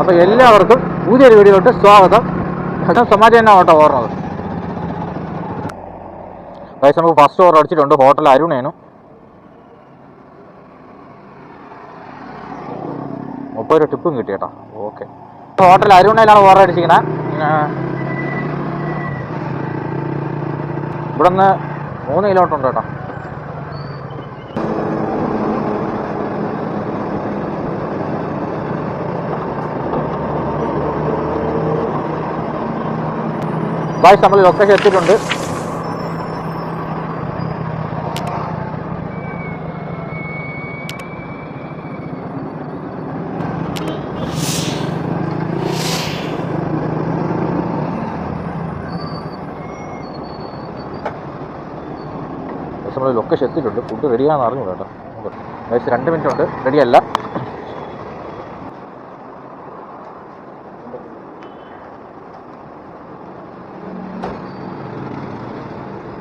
അപ്പോൾ എല്ലാവർക്കും പുതിയൊരു വീഡിയോയിലോട്ട് സ്വാഗതം. സമാധി തന്നെ ഓട്ടോ ഓർണത് ഗൈസ്. നമുക്ക് ഫസ്റ്റ് ഓവർ അടിച്ചിട്ടുണ്ട്. ഹോട്ടൽ അരുണേനും 30 ടിപ്പും കിട്ടി കേട്ടോ. ഓക്കെ, ഹോട്ടൽ അരുണയിലാണ് ഓവർ അടിച്ചിരിക്കുന്നത്. ഇവിടെ നിന്ന് 3 കിലോമീറ്റർ ഉണ്ട് കേട്ടോ. ഗൈസ് നമ്മൾ ലൊക്കേഷൻ എത്തിയിട്ടുണ്ട്. നമ്മൾ ലൊക്കേഷൻ എത്തിയിട്ടുണ്ട്. ഫുഡ് റെഡിയാണെന്ന് അറിഞ്ഞു കേട്ടോ. ഗൈസ് 2 മിനിറ്റ് ഉണ്ട്, റെഡിയല്ല.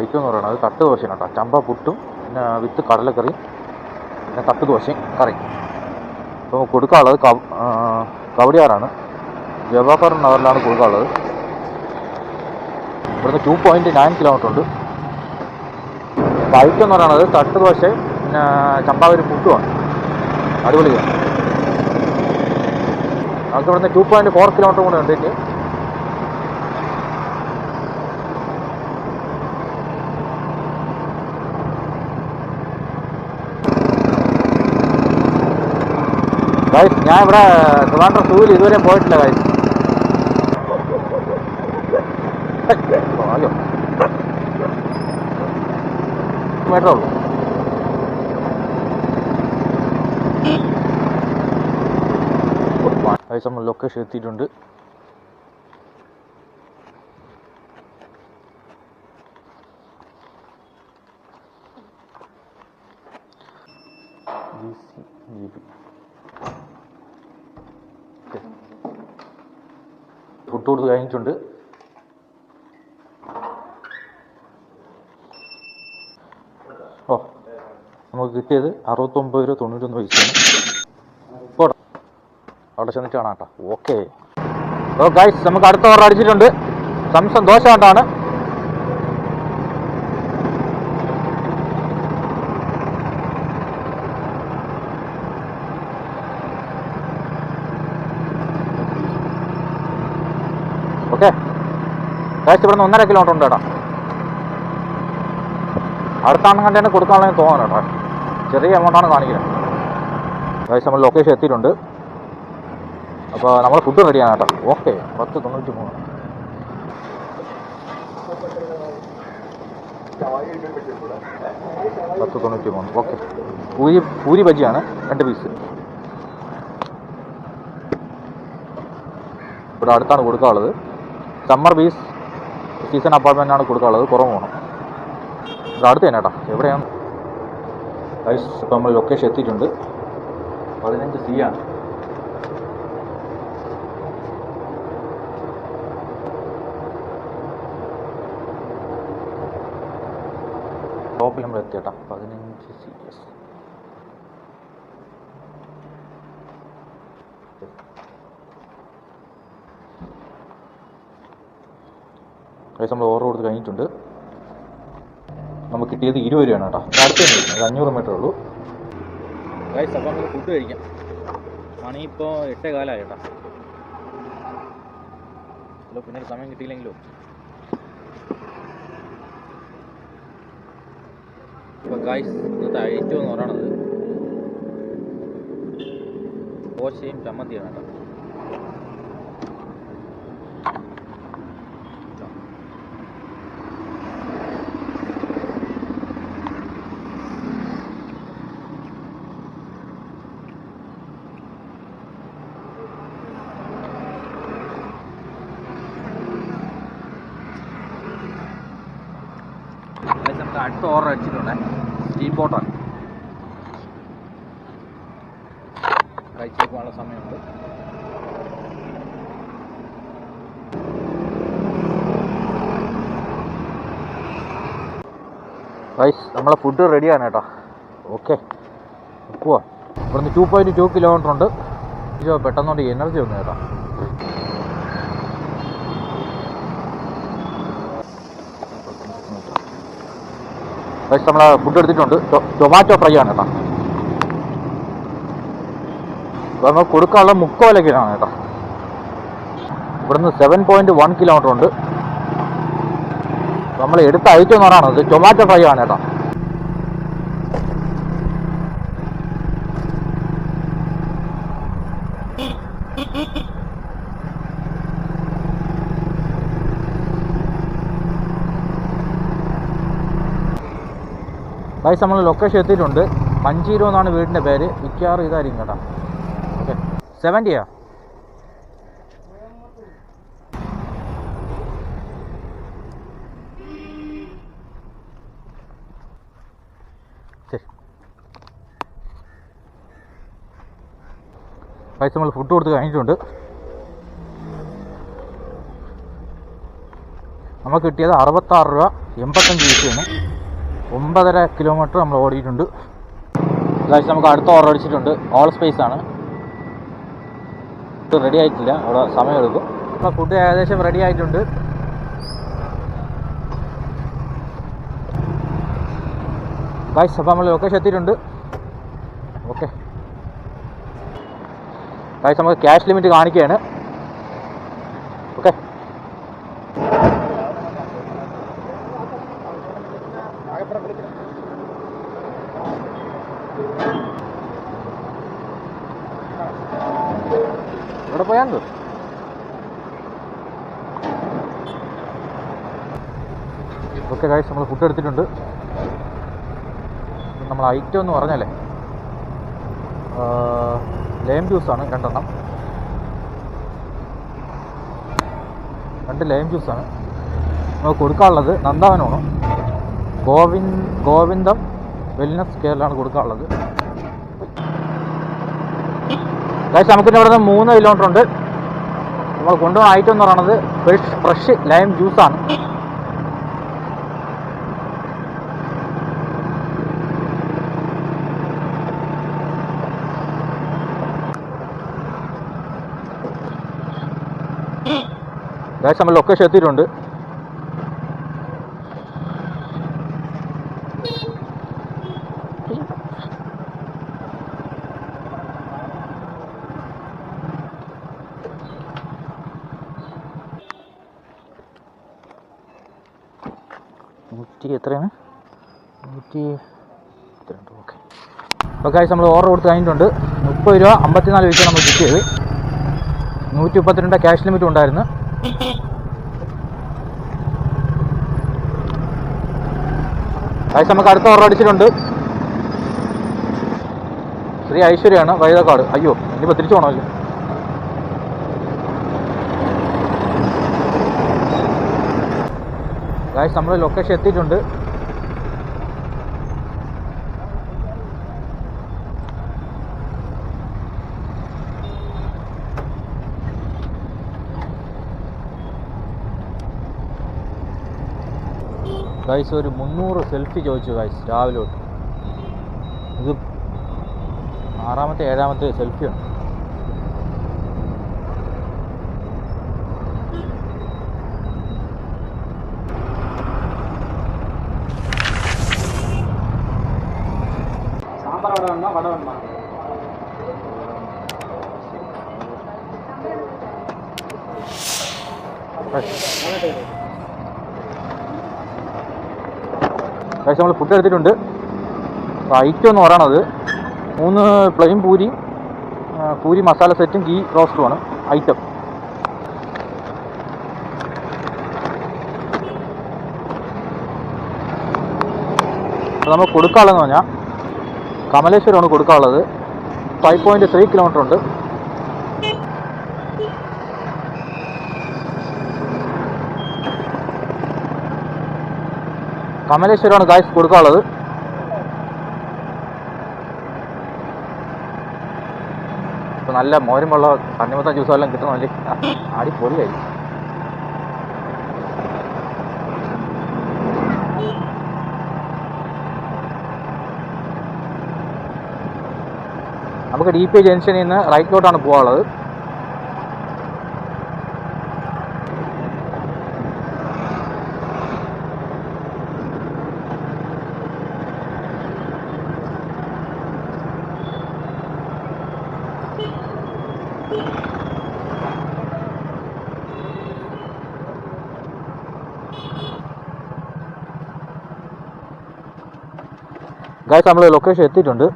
ഐറ്റം എന്ന് പറയുന്നത് തട്ട് ദോശയാണ് കേട്ടോ. ചമ്പ പുട്ടും പിന്നെ വിത്ത് കടലക്കറി പിന്നെ തട്ട് ദോശയും കറി. അപ്പോൾ കൊടുക്കാനുള്ളത് കവടിയാറാണ്, ജവാഹർ നഗറിലാണ് കൊടുക്കാനുള്ളത്. ഇവിടുന്ന് 2.9 കിലോമീറ്റർ ഉണ്ട്. ഐറ്റം എന്ന് പറയുന്നത് തട്ട് ദോശ പിന്നെ ചമ്പാവരി പുട്ടുമാണ്. അടിപൊളിയാണ്. നമുക്ക് ഇവിടുന്ന് 2.4 കിലോമീറ്റർ കൂടെ ഉണ്ട്. ഗൈസ് ഞാൻ ഇവിടെ ട്രിവാൻഡ്രം സൂവിൽ ഇതുവരെ പോയിട്ടില്ല ഗൈസ്. അയ്യോ മീറ്റർ ഉള്ളൂ. ഗൈസ് നമ്മൾ ലൊക്കേഷൻ എത്തിയിട്ടുണ്ട്. ഫുഡ് കൊടുത്ത് കഴിഞ്ഞിട്ടുണ്ട്. നമുക്ക് കിട്ടിയത് 69 രൂപ 91 പൈസയാണ്. പോട്ടെ, അവിടെ ചെന്നിട്ട് കാണാം കേട്ടോ. ഓക്കെ ഗൈസ് നമുക്ക് അടുത്ത ഓർഡർ അടിച്ചിട്ടുണ്ട്. സംസം ദോശ കൊണ്ടാണ്. ഓക്കെ ഗൈസ് ഇവിടെ നിന്ന് 1.5 കിലോമീറ്റർ ഉണ്ട് കേട്ടോ. അടുത്താണ് കണ്ടു കൊടുക്കാനുള്ളതെന്ന് തോന്നുന്നു കേട്ടോ. ചെറിയ എമൗണ്ടാണ് കാണിക്കുന്നത്. ഗൈസ് നമ്മൾ ലൊക്കേഷൻ എത്തിയിട്ടുണ്ട്. അപ്പോൾ നമ്മൾ ഫുഡ് റെഡിയാണ് കേട്ടോ. ഓക്കെ 10.93. ഓക്കെ പൂരി ബജിയാണ് 2 പീസ്. ഇവിടെ അടുത്താണ് കൊടുക്കാനുള്ളത്. സമ്മർ ബീസ് സീസൺ അപ്പാർട്ട്മെൻറ്റാണ് കൊടുക്കാനുള്ളത്. കുറവ് പോകണം. ഇവിടെ അടുത്ത് തന്നെ കേട്ടോ. എവിടെയാണ് ഗൈസ്? ഇപ്പോൾ നമ്മൾ ലൊക്കേഷൻ എത്തിയിട്ടുണ്ട്. 15C ആണ്. ടോപ്പിൽ നമ്മൾ എത്തി കേട്ടോ. 15C. ഗൈസ് നമ്മൾ ഓർഡർ കൊടുത്ത് കഴിഞ്ഞിട്ടുണ്ട്. നമുക്ക് കിട്ടിയത് 20 രൂപയാണ് കേട്ടോ. അടുത്ത് തന്നെ 500 മീറ്റർ ഉള്ളൂ. ഗൈസ് അപ്പോൾ നമുക്ക് ഫുഡ് കഴിക്കാം. മണിയിപ്പോൾ 8:15 കേട്ടോ. ഹലോ, പിന്നെ സമയം കിട്ടിയില്ലെങ്കിലോ. ഇപ്പോൾ ഗൈസ് ഇന്നത്തെ ഐറ്റം എന്ന് പറയുന്നത് ദോശയും ചമ്മന്തിയാണ് കേട്ടോ. നമുക്ക് അടുത്ത ഓർഡർ അടിച്ചിട്ടുണ്ട്. സ്റ്റീം ബോട്ടാണ്. കഴിച്ചു പോകാനുള്ള സമയമുണ്ട്. ഗൈസ് നമ്മളെ ഫുഡ് റെഡിയാണ് കേട്ടോ. ഓക്കെ പോവാം. ഇവിടുന്ന് 2.2 കിലോമീറ്റർ ഉണ്ട്. പെട്ടെന്നോണ്ട് എനർജി വന്നു കേട്ടോ. നമ്മൾ ഫുഡ് എടുത്തിട്ടുണ്ട്. ടൊമാറ്റോ ഫ്രൈ ആണ് കേട്ടോ. അപ്പോൾ നമ്മൾ കൊടുക്കാനുള്ള മുക്കോലൊക്കെയാണ് കേട്ടോ. ഇവിടുന്ന് 7.1 കിലോമീറ്റർ ഉണ്ട്. നമ്മൾ എടുത്ത ഐറ്റം എന്ന് പറയുന്നത് ടൊമാറ്റോ ഫ്രൈ ആണ് കേട്ടോ. ഗൈസ് നമ്മൾ ലൊക്കേഷൻ എത്തിയിട്ടുണ്ട്. മഞ്ചീരോ എന്നാണ് വീടിൻ്റെ പേര്. മിക്കവാറും ഇതായിരിക്കും കേട്ടോ. ഓക്കെ 70യാ? ശരി ഗൈസ് നമ്മൾ ഫുഡ് കൊടുത്ത് കഴിഞ്ഞിട്ടുണ്ട്. നമുക്ക് കിട്ടിയത് 66 രൂപ 85 പൈസയാണ്. 9.5 കിലോമീറ്റർ നമ്മൾ ഓടിയിട്ടുണ്ട്. ഗൈസ് നമുക്ക് അടുത്ത ഓർഡർ അടിച്ചിട്ടുണ്ട്. ഓൾ സ്പേസ് ആണ്. ഇത് റെഡി ആയിട്ടില്ല, അവിടെ സമയമെടുക്കും. അപ്പോൾ ഫുഡ് ഏകദേശം റെഡി ആയിട്ടുണ്ട്. ഗൈസ് അപ്പോൾ നമ്മൾ ലൊക്കേഷൻ എത്തിയിട്ടുണ്ട്. ഓക്കെ ഗൈസ് നമുക്ക് ക്യാഷ് ലിമിറ്റ് കാണിക്കുകയാണ്. ഓക്കെ ഇവിടെ പോയാൽ ഓക്കെ ഗൈസ് നമ്മൾ ഫുഡ് എടുത്തിട്ടുണ്ട്. നമ്മൾ ഐറ്റം എന്ന് പറഞ്ഞല്ലേ ലൈം ജ്യൂസാണ്. 2 ലൈം ജ്യൂസാണ് നമുക്ക് കൊടുക്കാനുള്ളത്. നന്ദാവനമാണ്. ഗോവിന്ദം വെൽനസ് കെയറിലാണ് കൊടുക്കാനുള്ളത്. ഗൈസ് നമുക്കിൻ്റെ ഇവിടെ നിന്ന് 3 കിലോമീറ്റർ ഉണ്ട്. നമ്മൾ കൊണ്ടുപോകുന്ന ഐറ്റം എന്ന് പറയുന്നത് ഫ്രഷ് ലൈം ജ്യൂസാണ്. ഗൈസ് നമ്മൾ ലൊക്കേഷൻ എത്തിയിട്ടുണ്ട്. എത്രയാണ് 132. ഓക്കെ അപ്പോൾ ഗൈസ് നമ്മൾ ഓർഡർ കൊടുത്ത് കഴിഞ്ഞിട്ടുണ്ട്. 30 രൂപ 54 പൈസ നമ്മൾ ബുക്ക് ചെയ്ത്. 132 ക്യാഷ് ലിമിറ്റ് ഉണ്ടായിരുന്നു. ഗൈസ് നമുക്ക് അടുത്ത ഓർഡർ അടിച്ചിട്ടുണ്ട്. ശ്രീ ഐശ്വര്യാണ്, വൈദക്കാട്. അയ്യോ ഇനിയിപ്പോൾ തിരിച്ചു പോകണമല്ലോ. ഗൈസ് നമ്മൾ ലൊക്കേഷൻ എത്തിയിട്ടുണ്ട്. ഗൈസ് ഒരു 300 സെൽഫി ചോദിച്ചു ഗൈസ് രാവിലെ തൊട്ട്. ഇത് 6ാമത്തെ 7ാമത്തെ സെൽഫിയാണ്. സാമ്പാർ വട വേണോ വട വേണോ? ഗൈസ് നമ്മൾ ഫുഡ് എടുത്തിട്ടുണ്ട്. ഐറ്റം എന്ന് പറയണത് 3 പ്ലെയിൻ പൂരി മസാല സെറ്റും ഗീ റോസ്റ്റുമാണ് ഐറ്റം. അപ്പോൾ നമ്മൾ കൊടുക്കാനുള്ളതെന്ന് പറഞ്ഞാൽ കമലേശ്വരമാണ് കൊടുക്കാനുള്ളത്. 5.3 കിലോമീറ്റർ ഉണ്ട്. കമലേശ്വരമാണ് ഗൈസ് കൊടുക്കാനുള്ളത്. ഇപ്പോൾ നല്ല മോരുമുള്ള തണ്ണിമത്തൻ ജ്യൂസും എല്ലാം കിട്ടുന്നല്ലേ, അടിപൊളിയായി. നമുക്ക് നമുക്ക് DP ജംഗ്ഷനിൽ നിന്ന് റൈറ്റിലോട്ടാണ് പോകാനുള്ളത്. ഗൈസ് നമ്മൾ ലൊക്കേഷൻ എത്തിയിട്ടുണ്ട്.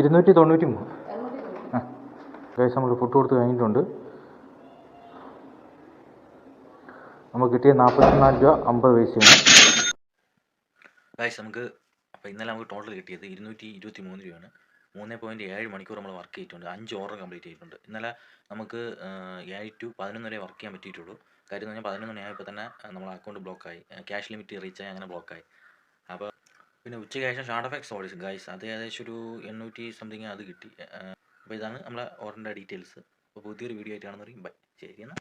$293. ഗൈസ് നമ്മൾ ഫുഡ് കൊടുത്ത് കഴിഞ്ഞിട്ടുണ്ട്. നമുക്ക് കിട്ടിയ 44.50 രൂപ. ഗൈസ് നമുക്ക് അപ്പോൾ ഇന്നലെ നമുക്ക് ടോട്ടൽ കിട്ടിയത് 223 രൂപയാണ്. 3.7 മണിക്കൂർ നമ്മൾ വർക്ക് ചെയ്തിട്ടുണ്ട്. 5 ഓർഡർ കംപ്ലീറ്റ് ചെയ്തിട്ടുണ്ട്. ഇന്നലെ നമുക്ക് 7 to 11 വരെ വർക്ക് ചെയ്യാൻ പറ്റിയിട്ടുള്ളൂ. കാര്യം എന്ന് പറഞ്ഞാൽ 11 മണിയായപ്പോൾ തന്നെ നമ്മുടെ അക്കൗണ്ട് ബ്ലോക്കായി, ക്യാഷ് ലിമിറ്റ് റീച്ചായി, അങ്ങനെ ബ്ലോക്കായി. അപ്പോൾ പിന്നെ ഉച്ചയ്ക്ക് ശേഷം ഷാർട്ട് എഫക്ട്സ് ഓടിച്ചു ഗൈസ്, അത് ഏകദേശം ഒരു 800 സംതിങ് അത് കിട്ടി. അപ്പോൾ ഇതാണ് നമ്മളെ ഓർഡറിൻ്റെ ഡീറ്റെയിൽസ്. അപ്പോൾ പുതിയൊരു വീഡിയോ ആയിട്ട് കാണുന്നവരെയും ബൈ. ശരി എന്നാൽ.